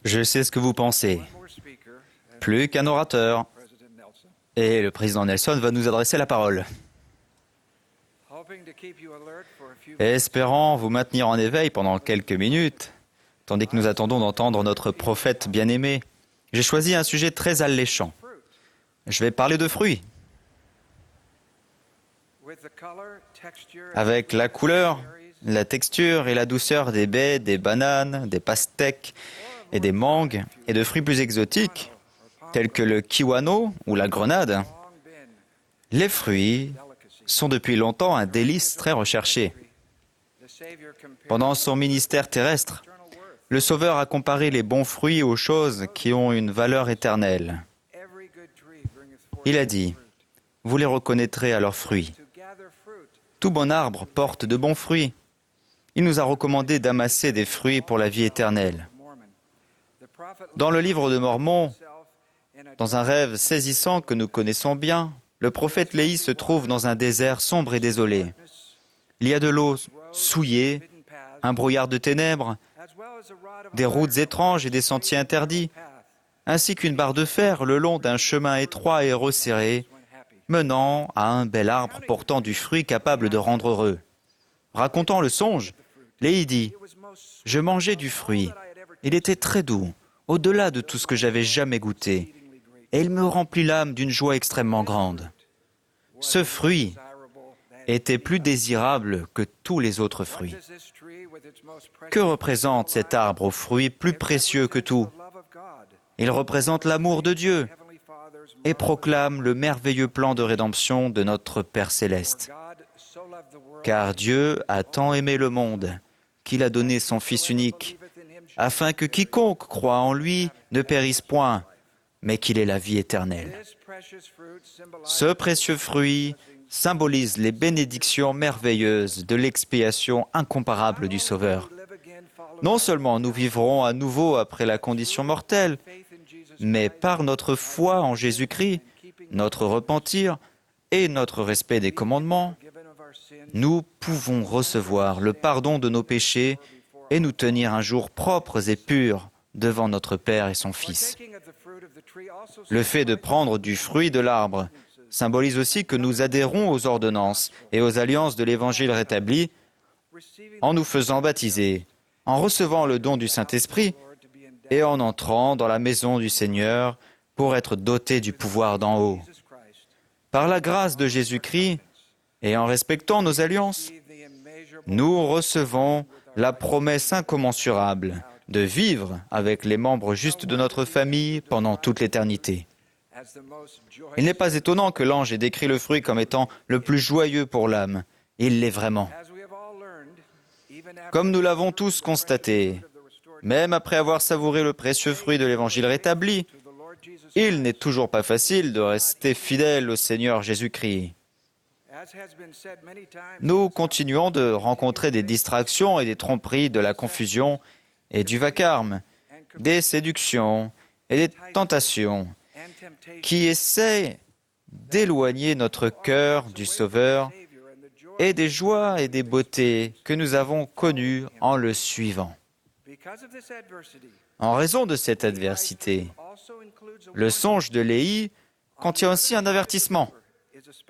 Je sais ce que vous pensez. Plus qu'un orateur. Et le président Nelson va nous adresser la parole. Espérant vous maintenir en éveil pendant quelques minutes, tandis que nous attendons d'entendre notre prophète bien-aimé, j'ai choisi un sujet très alléchant. Je vais parler de fruits. Avec la couleur, la texture et la douceur des baies, des bananes, des pastèques et des mangues et de fruits plus exotiques, tels que le kiwano ou la grenade, les fruits sont depuis longtemps un délice très recherché. Pendant son ministère terrestre, le Sauveur a comparé les bons fruits aux choses qui ont une valeur éternelle. Il a dit, « Vous les reconnaîtrez à leurs fruits. » Tout bon arbre porte de bons fruits. Il nous a recommandé d'amasser des fruits pour la vie éternelle. Dans le livre de Mormon, dans un rêve saisissant que nous connaissons bien, le prophète Léhi se trouve dans un désert sombre et désolé. Il y a de l'eau souillée, un brouillard de ténèbres, des routes étranges et des sentiers interdits, ainsi qu'une barre de fer le long d'un chemin étroit et resserré, menant à un bel arbre portant du fruit capable de rendre heureux. Racontant le songe, Léhi dit, « Je mangeais du fruit. Il était très doux, au-delà de tout ce que j'avais jamais goûté, et il me remplit l'âme d'une joie extrêmement grande. Ce fruit était plus désirable que tous les autres fruits. » Que représente cet arbre aux fruits plus précieux que tout? Il représente l'amour de Dieu et proclame le merveilleux plan de rédemption de notre Père Céleste. Car Dieu a tant aimé le monde qu'il a donné son Fils unique, afin que quiconque croit en lui ne périsse point, mais qu'il ait la vie éternelle. Ce précieux fruit symbolise les bénédictions merveilleuses de l'expiation incomparable du Sauveur. Non seulement nous vivrons à nouveau après la condition mortelle, mais par notre foi en Jésus-Christ, notre repentir et notre respect des commandements, nous pouvons recevoir le pardon de nos péchés et nous tenir un jour propres et purs devant notre Père et son Fils. Le fait de prendre du fruit de l'arbre symbolise aussi que nous adhérons aux ordonnances et aux alliances de l'Évangile rétabli en nous faisant baptiser, en recevant le don du Saint-Esprit et en entrant dans la maison du Seigneur pour être dotés du pouvoir d'en haut. Par la grâce de Jésus-Christ et en respectant nos alliances, nous recevons la promesse incommensurable de vivre avec les membres justes de notre famille pendant toute l'éternité. Il n'est pas étonnant que l'ange ait décrit le fruit comme étant le plus joyeux pour l'âme. Il l'est vraiment. Comme nous l'avons tous constaté, même après avoir savouré le précieux fruit de l'Évangile rétabli, il n'est toujours pas facile de rester fidèle au Seigneur Jésus-Christ. Nous continuons de rencontrer des distractions et des tromperies de la confusion et du vacarme, des séductions et des tentations qui essaient d'éloigner notre cœur du Sauveur et des joies et des beautés que nous avons connues en le suivant. En raison de cette adversité, le songe de Léhi contient aussi un avertissement.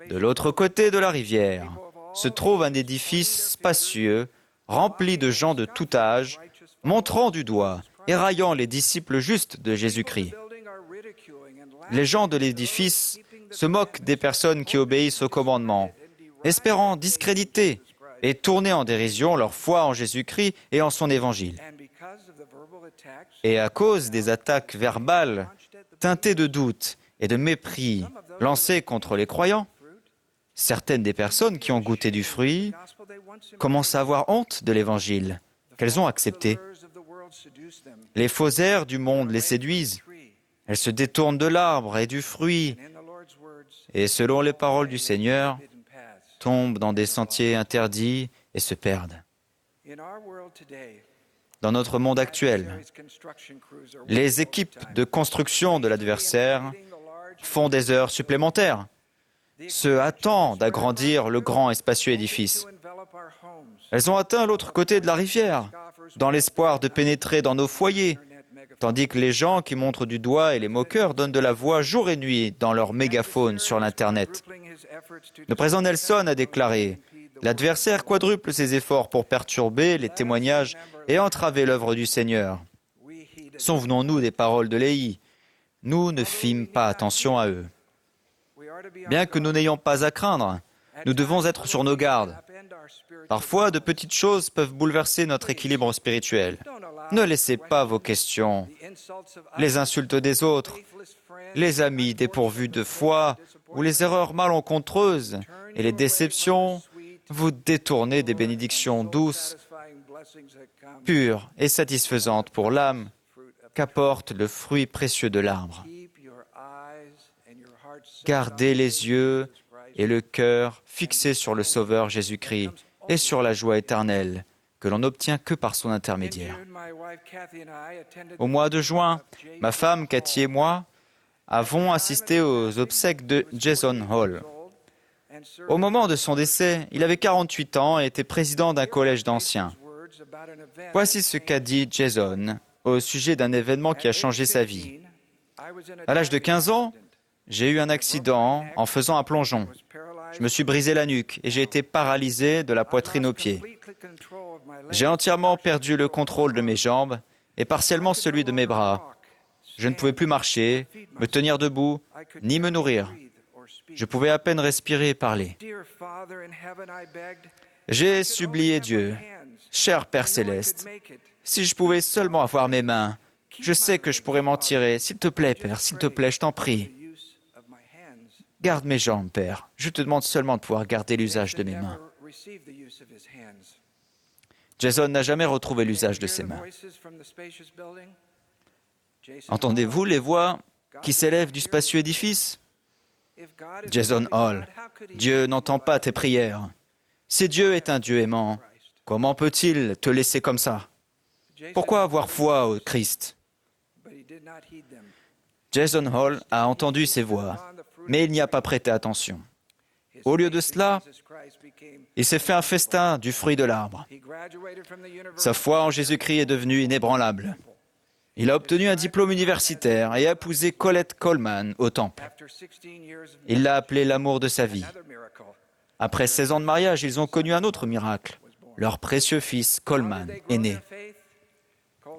De l'autre côté de la rivière se trouve un édifice spacieux, rempli de gens de tout âge, montrant du doigt et raillant les disciples justes de Jésus-Christ. Les gens de l'édifice se moquent des personnes qui obéissent au commandement, espérant discréditer et tourner en dérision leur foi en Jésus-Christ et en son évangile. Et à cause des attaques verbales, teintées de doute et de mépris lancées contre les croyants, certaines des personnes qui ont goûté du fruit commencent à avoir honte de l'évangile qu'elles ont accepté. Les faux airs du monde les séduisent. Elles se détournent de l'arbre et du fruit et, selon les paroles du Seigneur, tombent dans des sentiers interdits et se perdent. Dans notre monde actuel, les équipes de construction de l'adversaire font des heures supplémentaires, se hâtant d'agrandir le grand et spacieux édifice. Elles ont atteint l'autre côté de la rivière dans l'espoir de pénétrer dans nos foyers, tandis que les gens qui montrent du doigt et les moqueurs donnent de la voix jour et nuit dans leur mégaphone sur l'Internet. Le président Nelson a déclaré « L'adversaire quadruple ses efforts pour perturber les témoignages et entraver l'œuvre du Seigneur. » Souvenons-nous des paroles de Léhi. Nous ne fîmes pas attention à eux. Bien que nous n'ayons pas à craindre, nous devons être sur nos gardes. Parfois, de petites choses peuvent bouleverser notre équilibre spirituel. Ne laissez pas vos questions, les insultes des autres, les amis dépourvus de foi ou les erreurs malencontreuses et les déceptions vous détourner des bénédictions douces, pures et satisfaisantes pour l'âme qu'apporte le fruit précieux de l'arbre. Gardez les yeux et le cœur fixés sur le Sauveur Jésus-Christ et sur la joie éternelle que l'on n'obtient que par son intermédiaire. Au mois de juin, ma femme Cathy et moi avons assisté aux obsèques de Jason Hall. Au moment de son décès, il avait 48 ans et était président d'un collège d'anciens. Voici ce qu'a dit Jason au sujet d'un événement qui a changé sa vie. À l'âge de 15 ans, j'ai eu un accident en faisant un plongeon. Je me suis brisé la nuque et j'ai été paralysé de la poitrine aux pieds. J'ai entièrement perdu le contrôle de mes jambes et partiellement celui de mes bras. Je ne pouvais plus marcher, me tenir debout, ni me nourrir. Je pouvais à peine respirer et parler. J'ai supplié Dieu, « Cher Père Céleste, si je pouvais seulement avoir mes mains, je sais que je pourrais m'en tirer. S'il te plaît, Père, s'il te plaît, je t'en prie. Garde mes jambes, Père. Je te demande seulement de pouvoir garder l'usage de mes mains. » Jason n'a jamais retrouvé l'usage de ses mains. Entendez-vous les voix qui s'élèvent du spacieux édifice? Jason Hall, Dieu n'entend pas tes prières. Si Dieu est un Dieu aimant, comment peut-il te laisser comme ça? Pourquoi avoir foi au Christ? Jason Hall a entendu ces voix, mais il n'y a pas prêté attention. Au lieu de cela, il s'est fait un festin du fruit de l'arbre. Sa foi en Jésus-Christ est devenue inébranlable. Il a obtenu un diplôme universitaire et a épousé Colette Coleman au temple. Il l'a appelé l'amour de sa vie. Après 16 ans de mariage, ils ont connu un autre miracle. Leur précieux fils, Coleman, est né.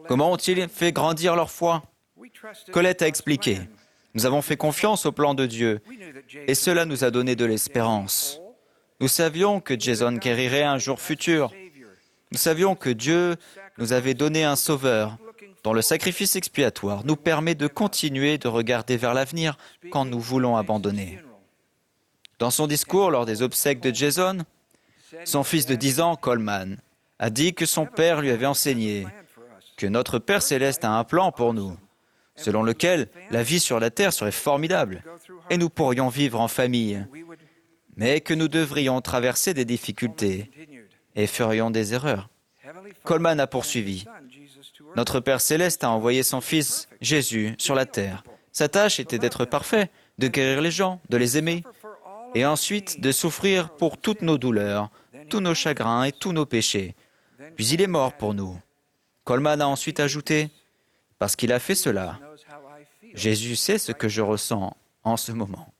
Comment ont-ils fait grandir leur foi? Colette a expliqué. Nous avons fait confiance au plan de Dieu et cela nous a donné de l'espérance. Nous savions que Jason guérirait un jour futur. Nous savions que Dieu nous avait donné un sauveur dont le sacrifice expiatoire nous permet de continuer de regarder vers l'avenir quand nous voulons abandonner. Dans son discours lors des obsèques de Jason, son fils de 10 ans, Coleman, a dit que son père lui avait enseigné que notre Père Céleste a un plan pour nous, selon lequel la vie sur la terre serait formidable et nous pourrions vivre en famille, mais que nous devrions traverser des difficultés et ferions des erreurs. Coleman a poursuivi. Notre Père Céleste a envoyé son Fils, Jésus, sur la terre. Sa tâche était d'être parfait, de guérir les gens, de les aimer, et ensuite de souffrir pour toutes nos douleurs, tous nos chagrins et tous nos péchés. Puis il est mort pour nous. Coleman a ensuite ajouté, « Parce qu'il a fait cela, Jésus sait ce que je ressens en ce moment. »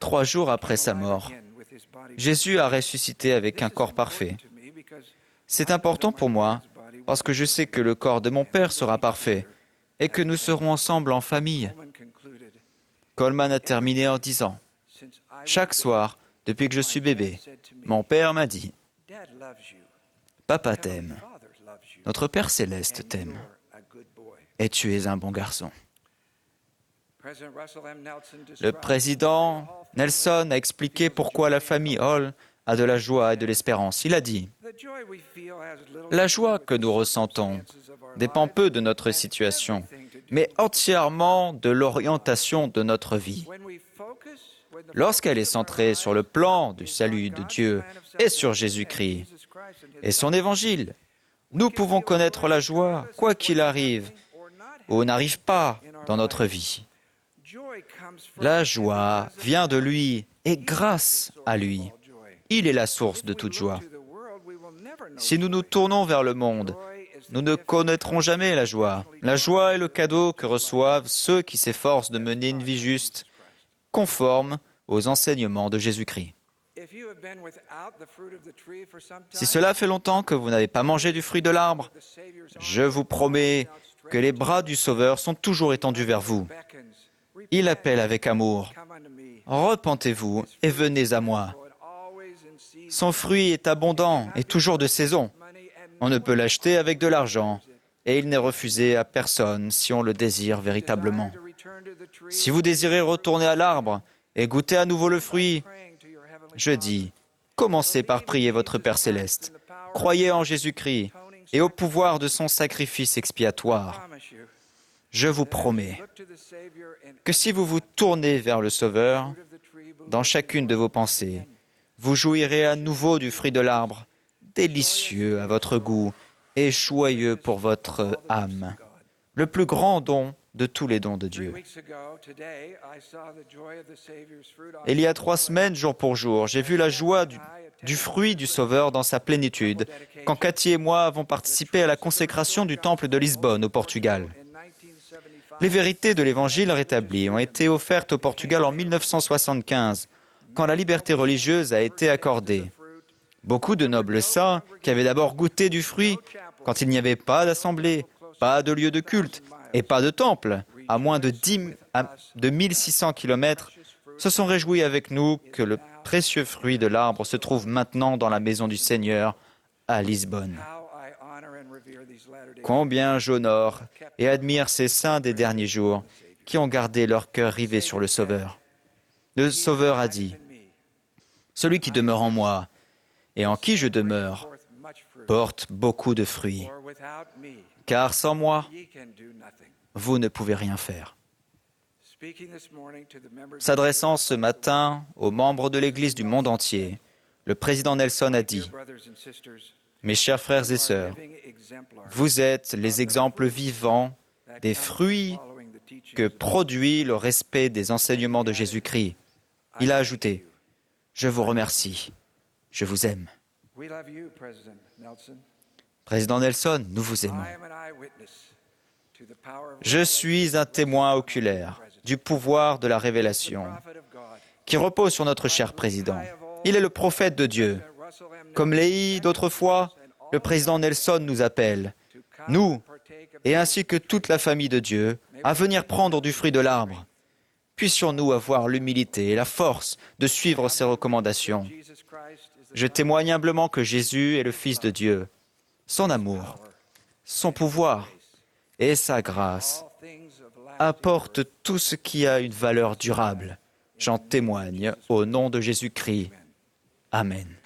3 jours après sa mort, Jésus a ressuscité avec un corps parfait. C'est important pour moi parce que je sais que le corps de mon Père sera parfait et que nous serons ensemble en famille. Coleman a terminé en disant, « Chaque soir, depuis que je suis bébé, mon Père m'a dit, « Papa t'aime, notre Père Céleste t'aime, et tu es un bon garçon. » Le président Nelson a expliqué pourquoi la famille Hall a de la joie et de l'espérance. Il a dit, « La joie que nous ressentons dépend peu de notre situation, mais entièrement de l'orientation de notre vie. Lorsqu'elle est centrée sur le plan du salut de Dieu et sur Jésus-Christ et son évangile, nous pouvons connaître la joie, quoi qu'il arrive ou n'arrive pas dans notre vie. La joie vient de lui et grâce à lui. Il est la source de toute joie. Si nous nous tournons vers le monde, nous ne connaîtrons jamais la joie. La joie est le cadeau que reçoivent ceux qui s'efforcent de mener une vie juste, conforme aux enseignements de Jésus-Christ. Si cela fait longtemps que vous n'avez pas mangé du fruit de l'arbre, je vous promets que les bras du Sauveur sont toujours étendus vers vous. Il appelle avec amour. Repentez-vous et venez à moi. Son fruit est abondant et toujours de saison. On ne peut l'acheter avec de l'argent et il n'est refusé à personne si on le désire véritablement. Si vous désirez retourner à l'arbre et goûter à nouveau le fruit, je dis, commencez par prier votre Père céleste. Croyez en Jésus-Christ et au pouvoir de son sacrifice expiatoire. Je vous promets que si vous vous tournez vers le Sauveur, dans chacune de vos pensées, vous jouirez à nouveau du fruit de l'arbre, délicieux à votre goût et joyeux pour votre âme, le plus grand don de tous les dons de Dieu. Il y a 3 semaines, jour pour jour, j'ai vu la joie du fruit du Sauveur dans sa plénitude, quand Cathy et moi avons participé à la consécration du temple de Lisbonne au Portugal. Les vérités de l'Évangile rétabli ont été offertes au Portugal en 1975, quand la liberté religieuse a été accordée. Beaucoup de nobles saints qui avaient d'abord goûté du fruit, quand il n'y avait pas d'assemblée, pas de lieu de culte et pas de temple, à moins de 1600 kilomètres, se sont réjouis avec nous que le précieux fruit de l'arbre se trouve maintenant dans la maison du Seigneur à Lisbonne. Combien j'honore et admire ces saints des derniers jours qui ont gardé leur cœur rivé sur le Sauveur. Le Sauveur a dit, « Celui qui demeure en moi et en qui je demeure porte beaucoup de fruits, car sans moi, vous ne pouvez rien faire. » S'adressant ce matin aux membres de l'Église du monde entier, le président Nelson a dit, « Mes chers frères et sœurs, vous êtes les exemples vivants des fruits que produit le respect des enseignements de Jésus-Christ. » Il a ajouté, « Je vous remercie, je vous aime. » Président Nelson, nous vous aimons. Je suis un témoin oculaire du pouvoir de la révélation qui repose sur notre cher président. Il est le prophète de Dieu. Comme Léhi d'autrefois, le président Nelson nous appelle, nous, et ainsi que toute la famille de Dieu, à venir prendre du fruit de l'arbre. Puissions-nous avoir l'humilité et la force de suivre ses recommandations. Je témoigne humblement que Jésus est le Fils de Dieu. Son amour, son pouvoir et sa grâce apportent tout ce qui a une valeur durable. J'en témoigne au nom de Jésus-Christ. Amen.